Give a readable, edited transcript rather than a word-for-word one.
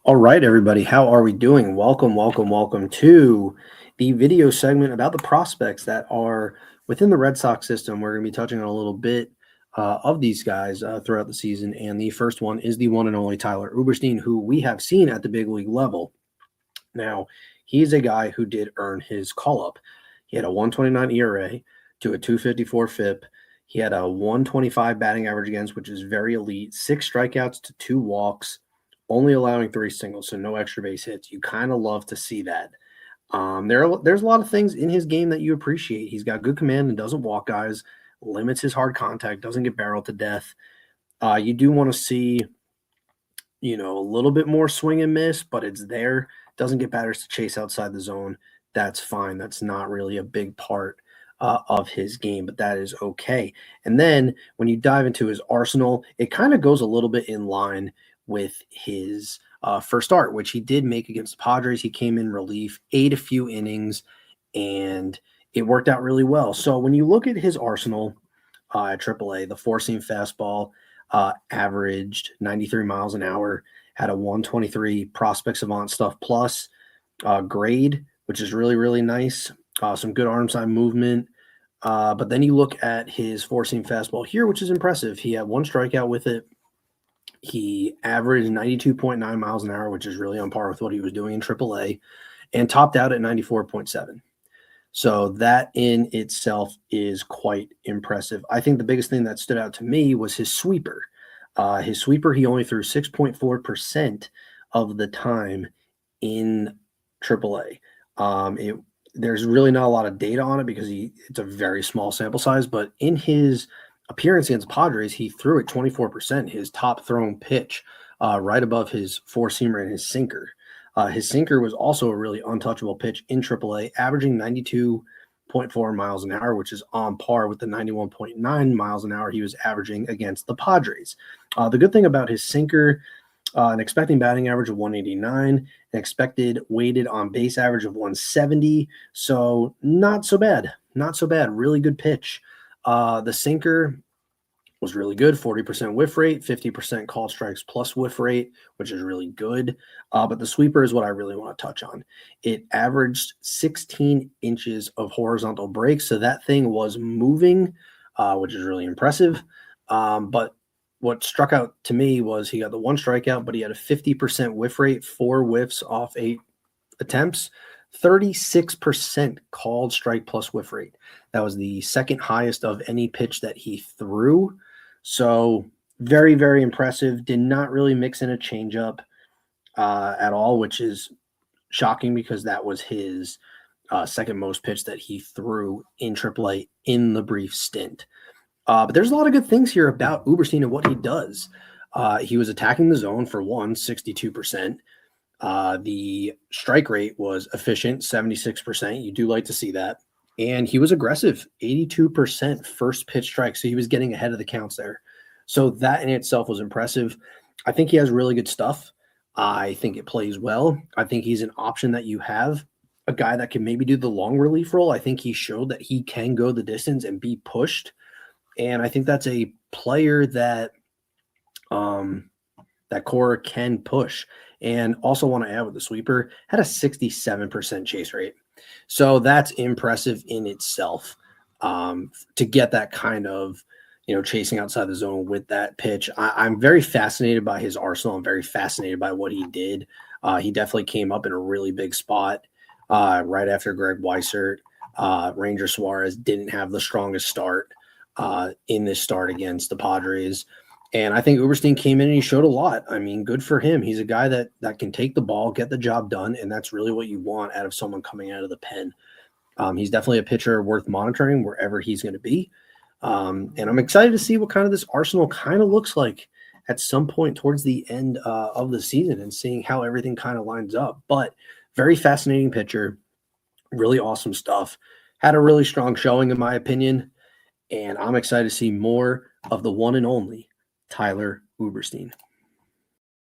All right, everybody, how are we doing? Welcome to the video segment about the prospects that are within the Red Sox system. We're going to be touching on a little bit of these guys throughout the season. And the first one is the one and only Tyler Uberstine, who we have seen at the big league level. Now, he's a guy who did earn his call-up. He had a 129 ERA to a 254 FIP. He had a 125 batting average against, which is very elite, 6 strikeouts to 2 walks, only allowing 3 singles, so no extra base hits. You kind of love to see that. There's a lot of things in his game that you appreciate. He's got good command and doesn't walk guys, limits his hard contact, doesn't get barreled to death. You do want to see, a little bit more swing and miss, but it's there. Doesn't get batters to chase outside the zone. That's fine. That's not really a big part of his game, but that is okay. And then when you dive into his arsenal, it kind of goes a little bit in line with his first start, which he did make against the Padres. He came in relief, ate a few innings, and it worked out really well. So when you look at his arsenal at AAA, the four-seam fastball averaged 93 miles an hour, had a 123 Prospect Savant stuff plus grade, which is really, really nice. Some good arm side movement. But then you look at his four-seam fastball here, which is impressive. He had 1 strikeout with it. He averaged 92.9 miles an hour, which is really on par with what he was doing in AAA, and topped out at 94.7. So that in itself is quite impressive. I think the biggest thing that stood out to me was his sweeper. He only threw 6.4% of the time in AAA. There's really not a lot of data on it because it's a very small sample size, but in his appearance against Padres, he threw it 24%, his top thrown pitch, right above his four-seamer and his sinker. His sinker was also a really untouchable pitch in AAA, averaging 92.4 miles an hour, which is on par with the 91.9 miles an hour he was averaging against the Padres. The good thing about his sinker, an expecting batting average of 189, an expected weighted on base average of 170. So not so bad. Really good pitch. The sinker was really good, 40% whiff rate, 50% call strikes plus whiff rate, which is really good. But the sweeper is what I really want to touch on. It averaged 16 inches of horizontal break, so that thing was moving, which is really impressive. But what struck out to me was he got the 1 strikeout, but he had a 50% whiff rate, 4 whiffs off 8 attempts, 36% called strike plus whiff rate. That was the second highest of any pitch that he threw. So very, very impressive. Did not really mix in a changeup at all, which is shocking because that was his second most pitch that he threw in AAA in the brief stint. But there's a lot of good things here about Uberstine and what he does. He was attacking the zone for 62%. The strike rate was efficient, 76%. You do like to see that. And he was aggressive, 82% first pitch strike. So he was getting ahead of the counts there. So that in itself was impressive. I think he has really good stuff. I think it plays well. I think he's an option that you have, a guy that can maybe do the long relief role. I think he showed that he can go the distance and be pushed. And I think that's a player that that Cora can push. And also want to add with the sweeper, had a 67% chase rate. So that's impressive in itself to get that kind of, chasing outside the zone with that pitch. I'm very fascinated by his arsenal. I'm very fascinated by what he did. He definitely came up in a really big spot right after Greg Weissert. Ranger Suarez didn't have the strongest start in this start against the Padres. And I think Uberstine came in and he showed a lot. I mean, good for him. He's a guy that can take the ball, get the job done, and that's really what you want out of someone coming out of the pen. He's definitely a pitcher worth monitoring wherever he's going to be. And I'm excited to see what kind of this arsenal kind of looks like at some point towards the end of the season and seeing how everything kind of lines up. But very fascinating pitcher, really awesome stuff. Had a really strong showing, in my opinion. And I'm excited to see more of the one and only Tyler Uberstine.